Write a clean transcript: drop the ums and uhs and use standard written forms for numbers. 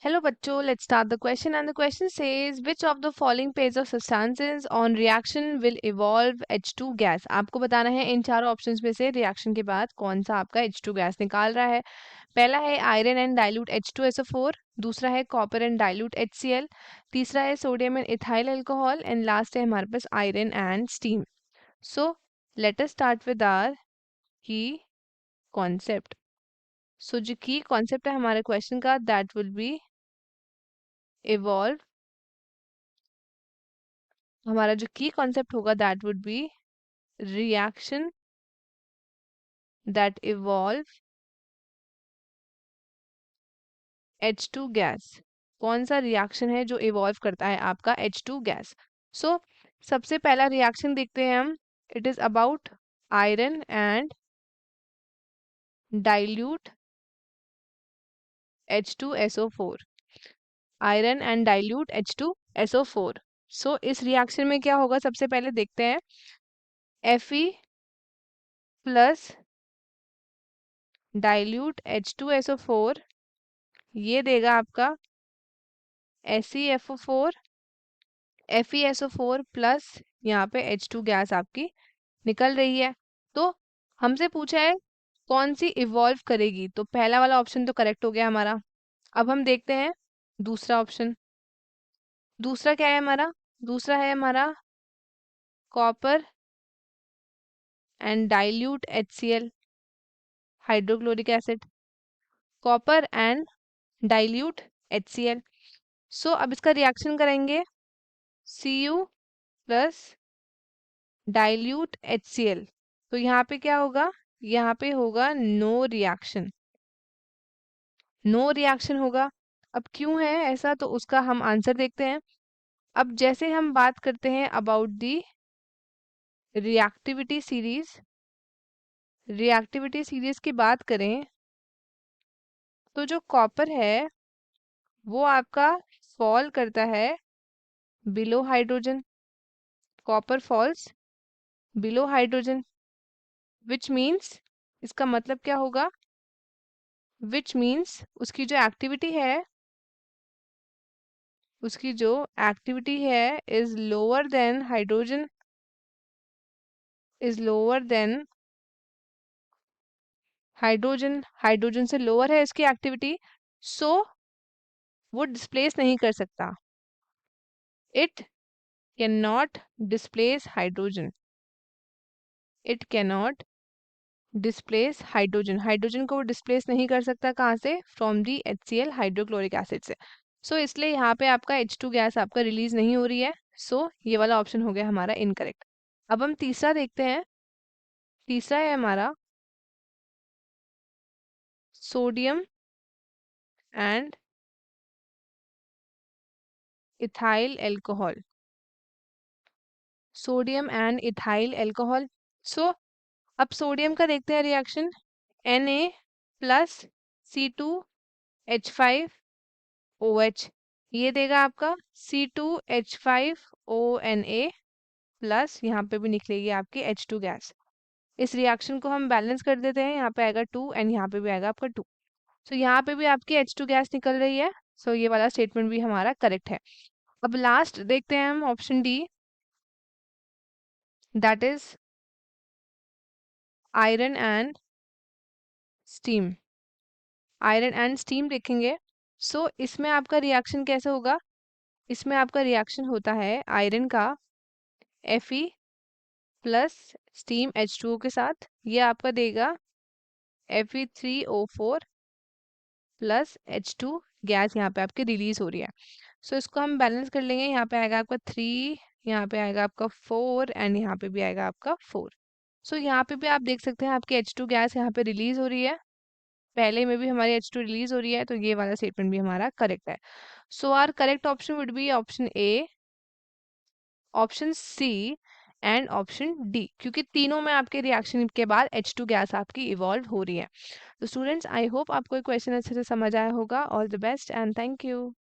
Hello बच्चों, let's start the question and the question says which of the following pairs of substances on reaction will evolve H2 gas। आपको बताना है इन चारों options में से reaction के बाद कौन सा आपका H2 गैस निकाल रहा है। पहला है आयरन एंड डाइल्यूट H2SO4, दूसरा है कॉपर एंड डाइल्यूट HCl, तीसरा है sodium and ethyl alcohol and last है हमारे पास iron and steam. So let us start with our key concept. So जो की कॉन्सेप्ट है हमारे क्वेश्चन का दैट विल बी इवॉल्व। हमारा जो की कॉन्सेप्ट होगा that would be reaction that evolve H2 gas. कौन सा रिएक्शन है जो इवॉल्व करता है आपका H2 गैस। सो सबसे पहला रिएक्शन देखते हैं हम। It is about iron and dilute H2SO4। Iron and dilute H2SO4। सो इस रिएक्शन में क्या होगा, सबसे पहले देखते हैं। Fe प्लस डाइल्यूट H2SO4 ये देगा आपका SeFO4 FeSO4 प्लस यहाँ पे H2 गैस आपकी निकल रही है। तो हमसे पूछा है कौन सी इवॉल्व करेगी, तो पहला वाला ऑप्शन तो करेक्ट हो गया हमारा। अब हम देखते हैं दूसरा ऑप्शन। दूसरा क्या है हमारा, दूसरा है हमारा copper and dilute HCl hydrochloric acid. Copper and dilute HCl। सो अब इसका रिएक्शन करेंगे Cu प्लस डाइल्यूट HCl। तो यहाँ पे क्या होगा, यहाँ पे होगा नो रिएक्शन। नो रिएक्शन होगा। अब क्यों है ऐसा, तो उसका हम आंसर देखते हैं। अब जैसे हम बात करते हैं about the reactivity series, reactivity series की बात करें तो जो कॉपर है वो आपका फॉल करता है below hydrogen. Copper falls below hydrogen which means, इसका मतलब क्या होगा, विच मीन्स उसकी जो एक्टिविटी है, उसकी जो एक्टिविटी है is lower than hydrogen, is lower than hydrogen. Hydrogen से लोअर है इसकी एक्टिविटी। सो वो डिस्प्लेस नहीं कर सकता। It can not displace hydrogen. It cannot displace hydrogen. Hydrogen को वो डिस्प्लेस नहीं कर सकता, कहाँ से, from the HCl hydrochloric acid से। सो इसलिए यहाँ पे आपका H2 गैस आपका रिलीज नहीं हो रही है। सो ये वाला ऑप्शन हो गया हमारा इनकरेक्ट। अब हम तीसरा देखते हैं। तीसरा है हमारा sodium and ethyl alcohol. Sodium and ethyl alcohol. So अब सोडियम का देखते हैं रिएक्शन। Na प्लस C2H5OH ये देगा आपका C2H5ONa प्लस यहाँ पे भी निकलेगी आपकी H2 गैस। इस रिएक्शन को हम बैलेंस कर देते हैं, यहाँ पे आएगा 2 एंड यहाँ पे भी आएगा आपका 2। सो यहाँ पे भी आपकी H2 गैस निकल रही है। सो ये वाला स्टेटमेंट भी हमारा करेक्ट है। अब लास्ट देखते हैं हम option D, that is iron and steam. Iron and steam देखेंगे। सो इसमें आपका रिएक्शन कैसे होगा, इसमें आपका रिएक्शन होता है आयरन का Fe प्लस स्टीम H2O के साथ। ये आपका देगा Fe3O4 प्लस H2 गैस यहाँ पे आपकी रिलीज हो रही है। सो इसको हम बैलेंस कर लेंगे। यहाँ पे आएगा आपका 3, यहाँ पे आएगा आपका 4 एंड यहाँ पे भी आएगा आपका 4। सो यहाँ पे भी आप देख सकते हैं आपकी H2 गैस यहाँ पे रिलीज हो रही है। पहले में भी हमारी H2 रिलीज हो रही है, तो ये वाला स्टेटमेंट भी हमारा करेक्ट है। So our correct option would be option A, option C and option D, क्योंकि तीनों में आपके रिएक्शन के बाद H2 गैस आपकी इवॉल्व हो रही है। तो स्टूडेंट्स, आई होप आपको ये क्वेश्चन अच्छे से समझ आया होगा। All the best and thank you.